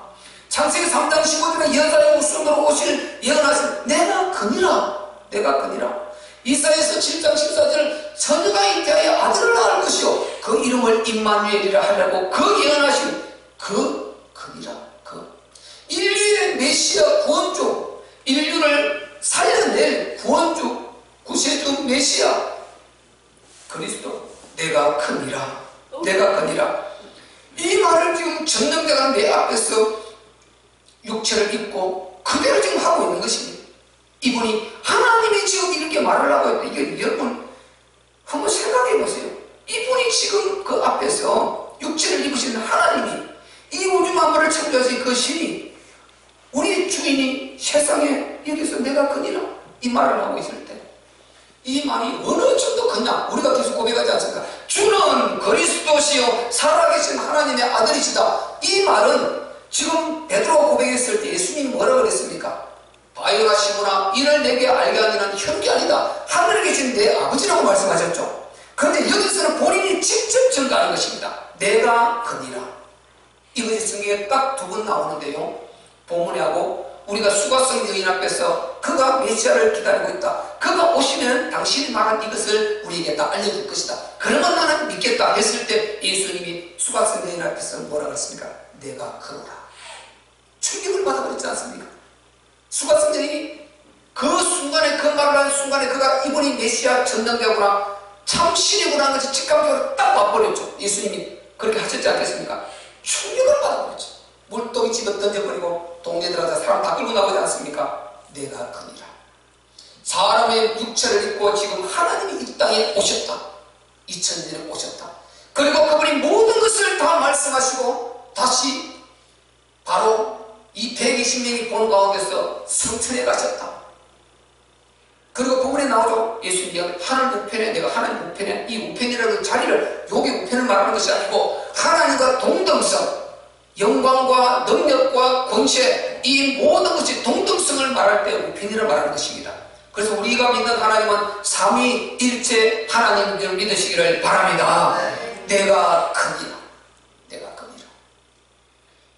창세기 3장 15절에 여자의 웃음으로 오실 예언하신 내가 그니라. 내가 그니라. 이사야서 7장 14절 처녀가 잉태하여 아들을 낳을 것이요 그 이름을 임마누엘이라 하려고 그 예언하신 그니라. 인류의 메시아 구원주, 인류를 살려낼 구원주, 구세주 메시아 그리스도 내가 크니라. 내가 크니라. 이 말을 지금 전능자가 내 앞에서 육체를 입고 그대로 지금 하고 있는 것입니다. 이분이 하나님이 지금 이렇게 말을 하고 있다. 이게 여러분 한번 생각해 보세요. 그분이 지금 그 앞에서 육체를 입으신 하나님이 이 우주 만물을 창조하신 그 신이 우리 주인이 세상에 여기서 내가 그니라 이 말을 하고 있을 때 이 말이 어느 정도 크냐 우리가 계속 고백하지 않습니까? 주는 그리스도시요 살아계신 하나님의 아들이시다. 이 말은 지금 베드로가 고백했을 때 예수님이 뭐라 그랬습니까? 바요나 시모나 이를 내게 알게 하는 현기 아니다. 하늘에 계신 내 아버지라고 말씀하셨죠. 그런데 여기서는 본인이 직접 증거하는 것입니다. 내가 그니라. 이것이 성경에 딱 두 번 나오는데요. 본문에 하고 우리가 수가성 여인 앞에서 그가 메시아를 기다리고 있다. 그가 오시면 당신이 말한 이것을 우리에게 다 알려줄 것이다. 그러면 나는 믿겠다 했을 때 예수님이 수가성 여인 앞에서 뭐라 그랬습니까? 내가 그노라. 충격을 받아버렸지 않습니까? 수가성 여인이 그 순간에 그 말을 하는 순간에 그가 이분이 메시아 전능자구나 참 신이구나 하는 것이 직감적으로 딱 와버렸죠. 예수님이 그렇게 하셨지 않겠습니까? 충격을 받아버렸죠. 물동이 집어 던져버리고 동네 들어가서 사람 다 끌고 나오지 않습니까? 내가 그니라. 사람의 육체를 입고 지금 하나님이 이 땅에 오셨다. 2000년 전에 오셨다. 그리고 그분이 모든 것을 다 말씀하시고 다시 바로 이 120명이 보는 가운데서 성천에 가셨다. 그리고 부분에 나오죠. 예수님이 하늘 우편에 내가 하나님 우편에 이 우편이라는 자리를 여기 우편을 말하는 것이 아니고 하나님과 동등성 영광과 능력과 권세 이 모든 것이 동등성을 말할 때 우편이라 말하는 것입니다. 그래서 우리가 믿는 하나님은 삼위일체 하나님을 믿으시기를 바랍니다. 내가 크니라. 내가 크니라.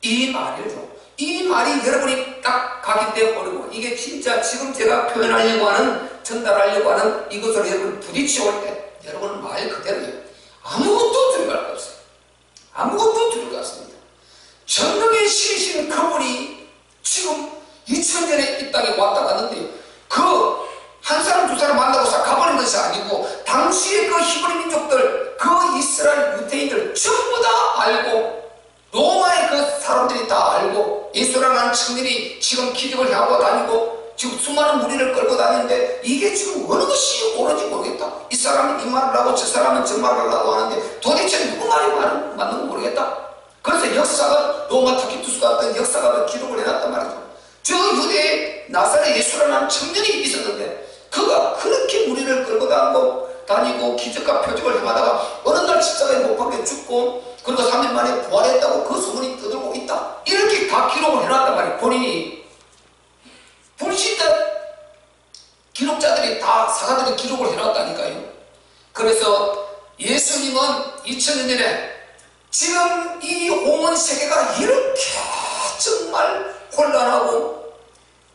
이 말이죠. 이 말이 여러분이 딱 각인되어 버리고 이게 진짜 지금 제가 표현하려고 하는 전달하려고 하는 이것을 여러분 부딪혀올 때 여러분은 말 그대로요. 아무것도 두려울 거 없어요. 아무것도 두려울 거 없습니다. 전능의 신이신 그분이 지금 2000년에 이 땅에 왔다 갔는데 그 한 사람 두 사람 만나고 싹 가버린 것이 아니고 당시에 그 히브리 민족들 그 이스라엘 유대인들 전부 다 알고 로마의 그 사람들이 다 알고 예수라는 청년이 지금 기적을 하고 다니고 지금 수많은 무리를 끌고 다니는데 이게 지금 어느 것이 옳은지 모르겠다. 이 사람은 이 말을 하고 저 사람은 저 말을 하고 하는데 도대체 누구 말이 맞는 건 모르겠다. 그래서 역사가 로마 타키투스 같은 역사가 기록을 해놨단 말이죠. 저 유대의 나사렛 예수라는 청년이 있었는데 그가 그렇게 무리를 끌고 다니고 기적과 표적을 행하다가 어느 날 십자가에 못 박혀 죽고 그리고 3년 만에 부활했다고 그 소문이 떠들고 있다. 이렇게 다 기록을 해놨단 말이에요. 본인이 불신자 기록자들이 다 사가들이 기록을 해놨다니까요. 그래서 예수님은 2000년 전에 지금 이 온 세계가 이렇게 정말 혼란하고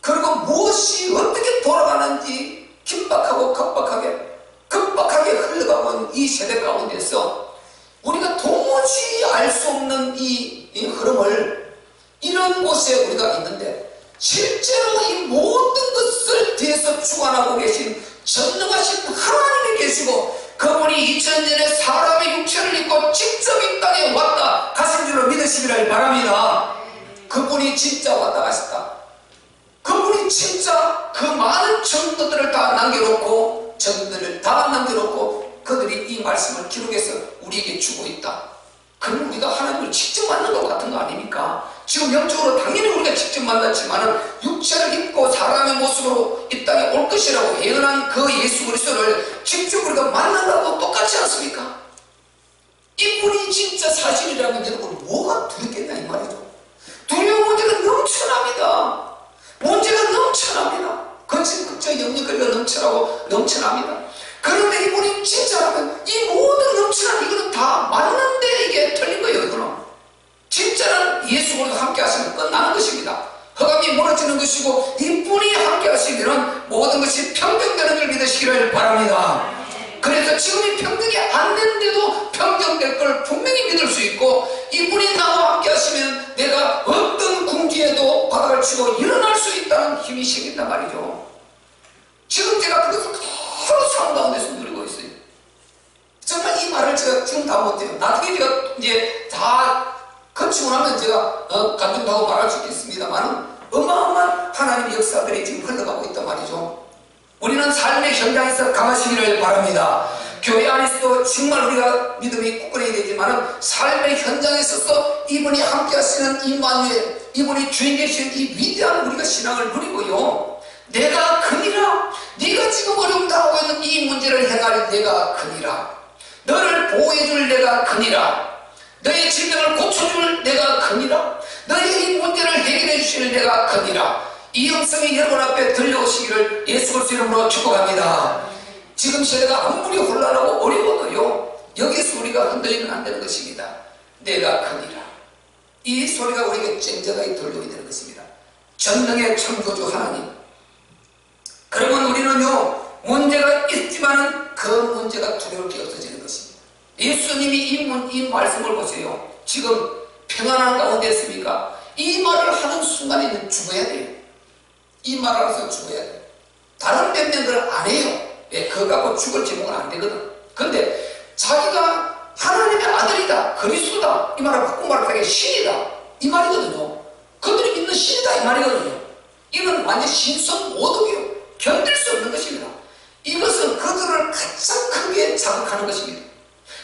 그리고 무엇이 어떻게 돌아가는지 긴박하고 급박하게 흘러가고 있는 이 세대 가운데서 우리가 도무지 알 수 없는 이 흐름을 이런 곳에 우리가 있는데 실제로 이 모든 것을 뒤에서 주관하고 계신 전능하신 하나님이 계시고 그분이 2000년에 사람의 육체를 입고 직접 이 땅에 왔다 가신 줄로 믿으시기를 바랍니다. 그분이 진짜 왔다 가셨다. 그분이 진짜 그 많은 정도들을 다 남겨놓고 정들을 다 남겨놓고 그들이 이 말씀을 기록해서 우리에게 주고 있다. 그럼 우리가 하나님을 직접 만난 것 같은 거 아닙니까? 지금 영적으로 당연히 우리가 직접 만났지만 육체를 입고 사람의 모습으로 이 땅에 올 것이라고 예언한 그 예수 그리스도를 직접 우리가 만난다고 똑같지 않습니까? 이분이 진짜 사실이라면 여러분 뭐가 두렵겠나 이 말이죠. 두려운 문제가 넘쳐납니다. 문제가 넘쳐납니다. 거친 극적 영역거리가 넘쳐납니다. 그런데 이분이 진짜라면 이 모든 넘쳐난 이거는 다 맞는데 이게 틀린 거예요. 이거는 진짜는 예수 그리스도 함께 하시면 끝나는 것입니다. 흑암이 무너지는 것이고 이분이 함께 하시면 모든 것이 평정되는 줄 믿으시기를 바랍니다. 그래서 지금이 평정이 안 되는데도 평정될 걸 분명히 믿을 수 있고 이분이 나와 함께 하시면 내가 어떤 궁지에도 바닥을 치고 일어날 수 있다는 힘이 생긴단 말이죠. 지금 제가 그것을 바로 상황 가운데서 누리고 있어요. 정말 이 말을 제가 지금 다 못해요. 나중에 제가 이제 다 거치고 나면 제가 감정하고 말할 수 있겠습니다만 어마어마한 하나님의 역사들이 지금 흘러가고 있단 말이죠. 우리는 삶의 현장에서 강하시기를 바랍니다. 교회 안에서도 정말 우리가 믿음이 굳건해야 되지만 삶의 현장에 있어서 이분이 함께 하시는 임마누엘, 이분이 주인 되신 이 위대한 우리가 신앙을 누리고요, 내가 크니라, 네가 지금 어려움 당하고 있는 이 문제를 행할 내가 크니라, 너를 보호해줄 내가 크니라, 너의 질병을 고쳐줄 내가 크니라, 너의 이 문제를 해결해 주실 내가 크니라. 이 음성이 여러분 앞에 들려오시기를 예수 그리스도 이름으로 축복합니다. 지금 시대가 아무리 혼란하고 어려워도요, 여기서 우리가 흔들리면 안 되는 것입니다. 내가 크니라. 이 소리가 우리에게 쨍쨍하게 들려오게 되는 것입니다. 전능의 창조주 하나님, 그러면 우리는요, 문제가 있지만은 그 문제가 두려울 게 없어지는 것입니다. 예수님이 이 말씀을 보세요. 지금 평안한 가운데 있습니까? 이 말을 하는 순간에는 죽어야 돼요. 이 말을 해서 죽어야 돼요. 다른 변명을 안 해요. 왜? 그거 갖고 죽을 제목은 안 되거든. 근데 자기가 하나님의 아들이다, 그리스도다, 이 말을 바꾼 말을 하게 신이다, 이 말이거든요. 그들이 믿는 신이다, 이 말이거든요. 이건 완전 신성 모독이요, 견딜 수 없는 것입니다. 이것은 그들을 가장 크게 자극하는 것입니다.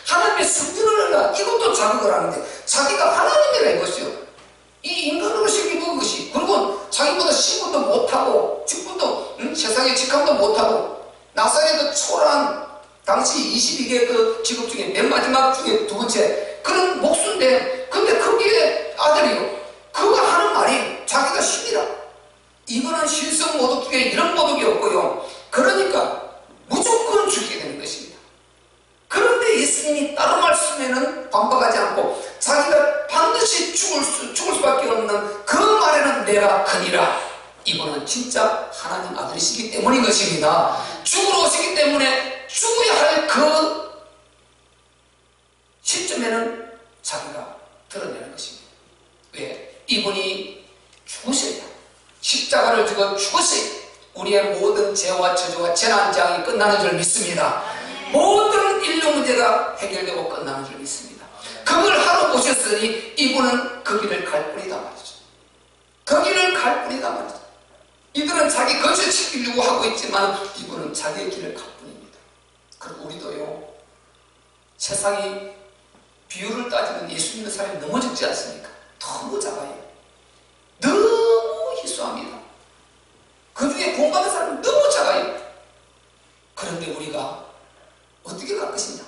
하나님의 성전을 하라, 이것도 자극을 하는데 자기가 하나님이라 이것이요, 이 인간으로 생긴 것이, 그리고 자기보다 신분도 못하고 직분도 세상의 직함도 못하고 나사렛의 초라한 당시 22개 그 직업 중에 맨 마지막 중에 두 번째 그런 목수인데, 근데 거기에 아들이요, 그가 하는 말이 자기가 신이라. 이거는 신성 모독 중에 이런 모독이 없고요, 그러니까 무조건 죽게 되는 것입니다. 그런데 예수님이 다른 말씀에는 반박하지 않고 자기가 반드시 죽을 수밖에 없는 그 말에는 내가 크니라. 이분은 진짜 하나님 아들이시기 때문인 것입니다. 죽으러 오시기 때문에 죽어야 할 그 시점에는 자기가 드러내는 것입니다. 왜? 이분이 죽으셔야, 십자가를 지고 죽으셔야 우리의 모든 죄와 저주와 재난장이 끝나는 줄 믿습니다. 모든 인류 문제가 해결되고 끝나는 줄 믿습니다. 그걸 하러 오셨으니 이분은 그 길을 갈 뿐이다 말이죠. 그 길을 갈 뿐이다 말이죠. 이들은 자기 것을 지키려고 하고 있지만 이분은 자기의 길을 갈 뿐입니다. 그리고 우리도요, 세상이 비율을 따지면 예수님의 사람이 너무 적지 않습니까? 너무 작아요. 너무 희소합니다. 그 중에 본받은 사람은 너무 작아요. 그런데 우리가 어떻게 갈 것이냐?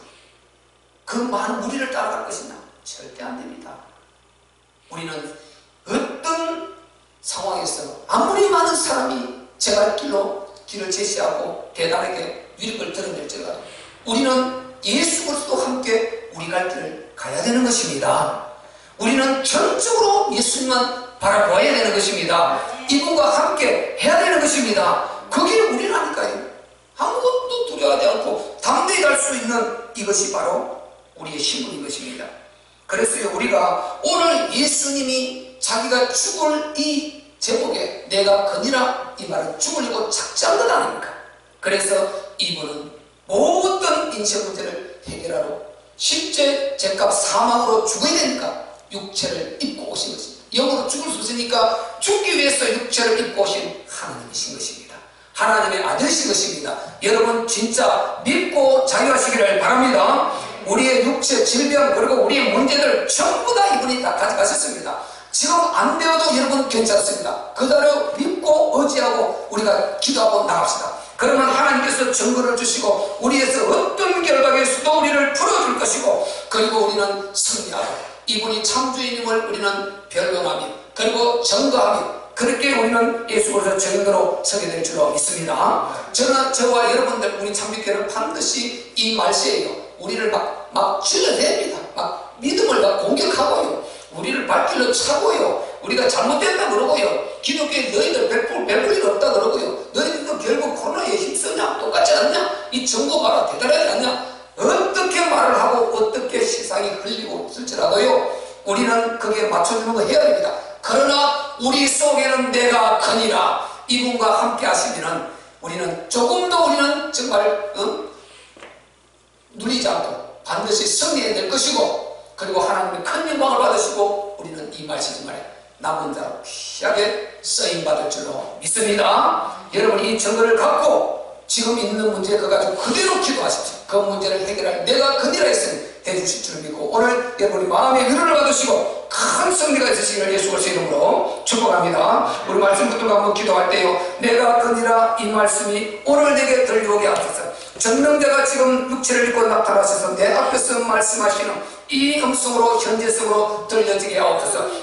그 많은 무리를 따라갈 것이냐? 절대 안 됩니다. 우리는 어떤 상황에서 아무리 많은 사람이 제갈 길을 제시하고 대단하게 위력을 드러낼지라도 우리는 예수 그리스도와 함께 우리 갈 길을 가야 되는 것입니다. 우리는 전적으로 예수님만 바라보아야 되는 것입니다. 이분과 함께 해야 되는 것입니다. 그 길을 우리는 하니까요, 아무것도 두려워하지 않고 담대히 갈 수 있는 이것이 바로 우리의 신분인 것입니다. 그래서 우리가 오늘 예수님이 자기가 죽을 이 제목에 내가 거니라, 이 말은 죽으려고 작정한 것 아닙니까? 그래서 이분은 모든 인생 문제를 해결하러 실제 죄값 사망으로 죽어야 되니까 육체를 입고 오신 것입니다. 영으로 죽을 수 없으니까 죽기 위해서 육체를 입고 오신 하나님이신 것입니다. 하나님의 아들이신 것입니다. 여러분 진짜 믿고 자유하시기를 바랍니다. 우리의 육체 질병 그리고 우리의 문제들 전부 다 이분이 다 가져가셨습니다. 지금 안 되어도 여러분 괜찮습니다. 그대로 믿고 의지하고 우리가 기도하고 나갑시다. 그러면 하나님께서 증거를 주시고 우리에서 어떤 결박에서도 우리를 풀어줄 것이고, 그리고 우리는 승리하고 이분이 참주인임을 우리는 변론하며 그리고 증거하며 그렇게 우리는 예수 그리스도 증거로 서게 될 줄로 믿습니다. 저와 여러분들 우리 참빛교회는 반드시 이 말세에요, 우리를 막 질러댑니다. 막 믿음을 막 공격하고요, 우리를 발길로 차고요, 우리가 잘못됐다 그러고요, 기독교에 너희들 베풀 일 없다 그러고요, 너희들도 결국 코로나에 힘쓰냐, 똑같지 않냐, 이 정보 봐라 대단하지 않냐, 어떻게 말을 하고 어떻게 세상이 흘리고 있을지라도요, 우리는 거기에 맞춰주는 거 해야 됩니다. 그러나 우리 속에는 내가 크니라, 이분과 함께 하시면은 우리는 조금 더 우리는 정말 누리지 않고 반드시 승리해낼 것이고, 그리고 하나님의 큰 영광을 받으시고 우리는 이 말씀 말에 남은 자로 귀하게 쓰임받을 줄로 믿습니다. 여러분 이 증거를 갖고 지금 있는 문제 그거 가지고 그대로 기도하십시오. 그 문제를 해결할 내가 그니라 했으니 해주실 줄 믿고 오늘 여러분이 마음의 위로를 받으시고 큰 승리가 있으시기를 예수 그리스도의 이름으로 축복합니다. 우리 말씀 붙들고 한번 기도할 때요, 내가 그니라 이 말씀이 오늘 내게 들려오게 하소서. 전능자가 지금 육체를 입고 나타나셔서 내 앞에서 말씀하시는 이 음성으로 현재성으로 들려지게 하옵소서.